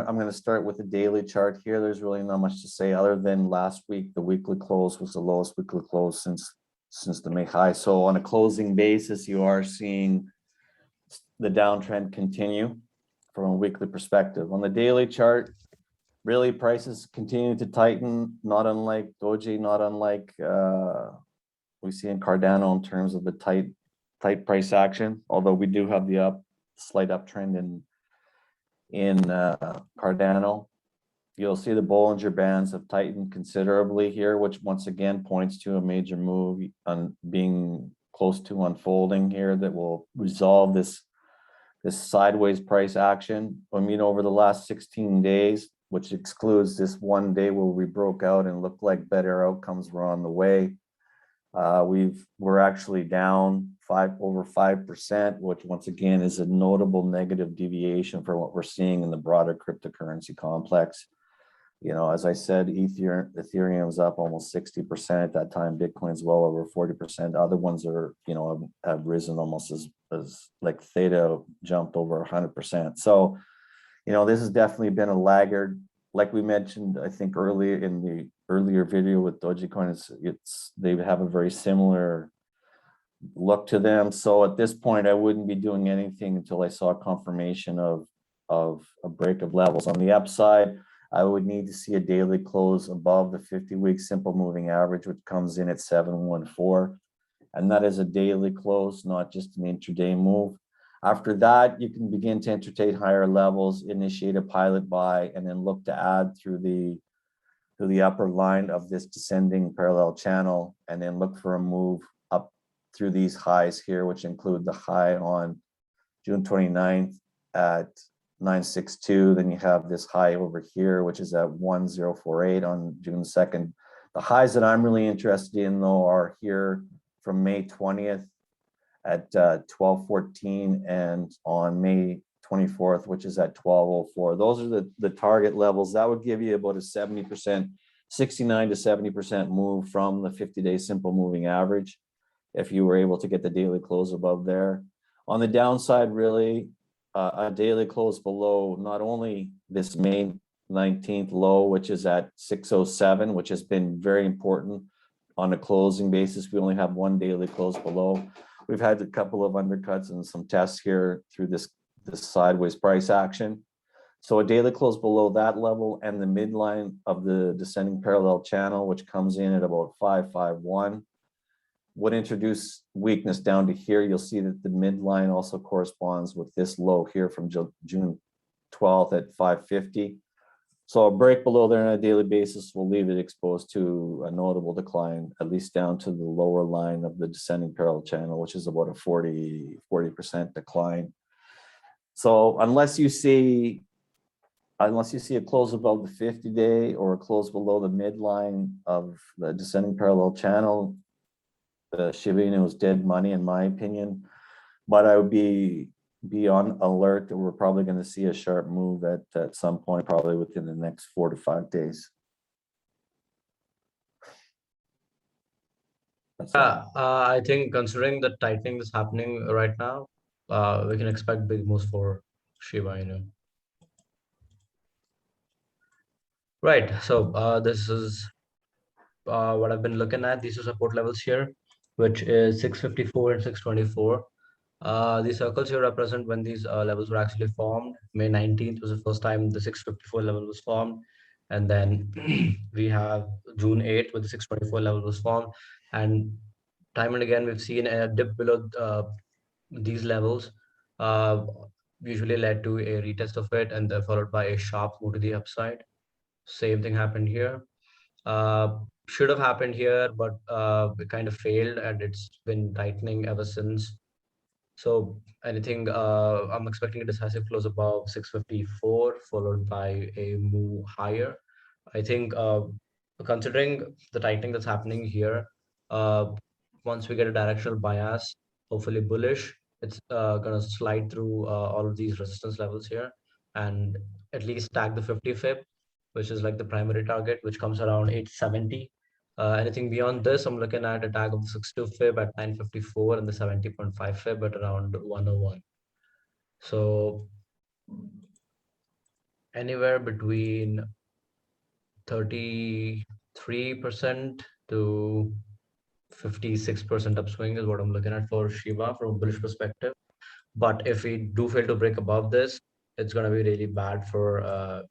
I'm going to start with the daily chart here. There's really not much to say other than last week, the weekly close was the lowest weekly close since the May high. So on a closing basis, you are seeing the downtrend continue from a weekly perspective. On the daily chart, really prices continue to tighten, not unlike Doji, not unlike we see in Cardano in terms of the tight price action, although we do have the slight uptrend in Cardano. You'll see the Bollinger Bands have tightened considerably here, which once again points to a major move on being close to unfolding here that will resolve this sideways price action. I mean, over the last 16 days, which excludes this one day where we broke out and looked like better outcomes were on the way. We're actually down over 5%, which once again is a notable negative deviation for what we're seeing in the broader cryptocurrency complex. You know, as I said, Ethereum's up almost 60% at that time. Bitcoin's well over 40%. Other ones are, you know, have risen almost as like Theta jumped over 100%. So, you know, this has definitely been a laggard. Like we mentioned, I think earlier in the earlier video with Dogecoin, they have a very similar look to them. So at this point, I wouldn't be doing anything until I saw confirmation of a break of levels. On the upside, I would need to see a daily close above the 50-week simple moving average, which comes in at 714. And that is a daily close, not just an intraday move. After that, you can begin to entertain higher levels, initiate a pilot buy, and then look to add through the upper line of this descending parallel channel, and then look for a move up through these highs here, which include the high on June 29th at 962. Then you have this high over here, which is at 1048 on June 2nd. The highs that I'm really interested in, though, are here from May 20th at 1214 and on May 24th, which is at 1204. Those are the target levels. That would give you about a 70%, 69 to 70% move from the 50-day simple moving average if you were able to get the daily close above there. On the downside, really, a daily close below not only this May 19th low, which is at 607, which has been very important on a closing basis. We only have one daily close below. We've had a couple of undercuts and some tests here through this sideways price action. So a daily close below that level and the midline of the descending parallel channel, which comes in at about 551, would introduce weakness down to here. You'll see that the midline also corresponds with this low here from June 12th at 550. So a break below there on a daily basis will leave it exposed to a notable decline, at least down to the lower line of the descending parallel channel, which is about a 40% decline. So unless you see a close above the 50-day or a close below the midline of the descending parallel channel, the Shiba Inu is dead money in my opinion. But I would be on alert that we're probably going to see a sharp move at some point, probably within the next 4 to 5 days. I think considering the tightening that's happening right now, we can expect big moves for Shiba Inu. Right. So this is what I've been looking at. These are support levels here, which is 654 and 624. These circles here represent when these levels were actually formed. May 19th was the first time the 654 level was formed. And then we have June 8th when the 624 level was formed. And time and again, we've seen a dip below these levels, usually led to a retest of it and then followed by a sharp move to the upside. Same thing happened here. Should have happened here, but it kind of failed and it's been tightening ever since. So anything, I'm expecting a decisive close above 654, followed by a move higher. I think considering the tightening that's happening here, once we get a directional bias, hopefully bullish, it's going to slide through all of these resistance levels here and at least tag the 50 fib, which is like the primary target, which comes around 870. Anything beyond this, I'm looking at a tag of the 62 fib at 954 and the 70.5 fib at around 101. So anywhere between 33% to 56% upswing is what I'm looking at for Shiba from a bullish perspective. But if we do fail to break above this, it's going to be really bad for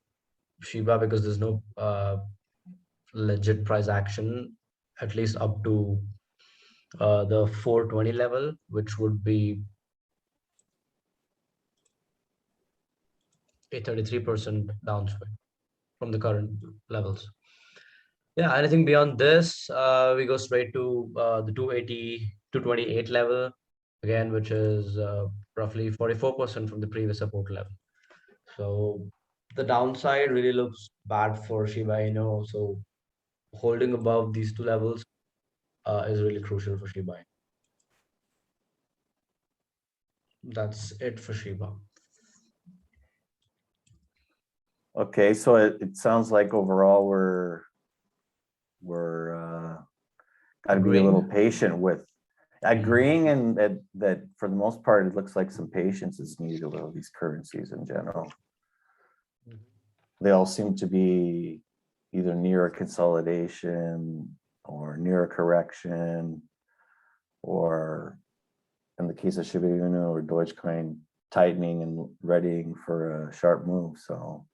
Shiba, because there's no legit price action, at least up to the 420 level, which would be a 33% downswing from the current levels. Yeah, anything beyond this, we go straight to the 280, 228 level again, which is roughly 44% from the previous support level. So the downside really looks bad for Shiba Inu. So holding above these two levels is really crucial for Shiba Inu. That's it for Shiba. Okay, so it sounds like overall we're got to be a little Agreeing? patient with agreeing, and that for the most part, it looks like some patience is needed with all these currencies in general. They all seem to be either near a consolidation or near a correction, or in the case of Shiba Inu or Dogecoin, tightening and readying for a sharp move. So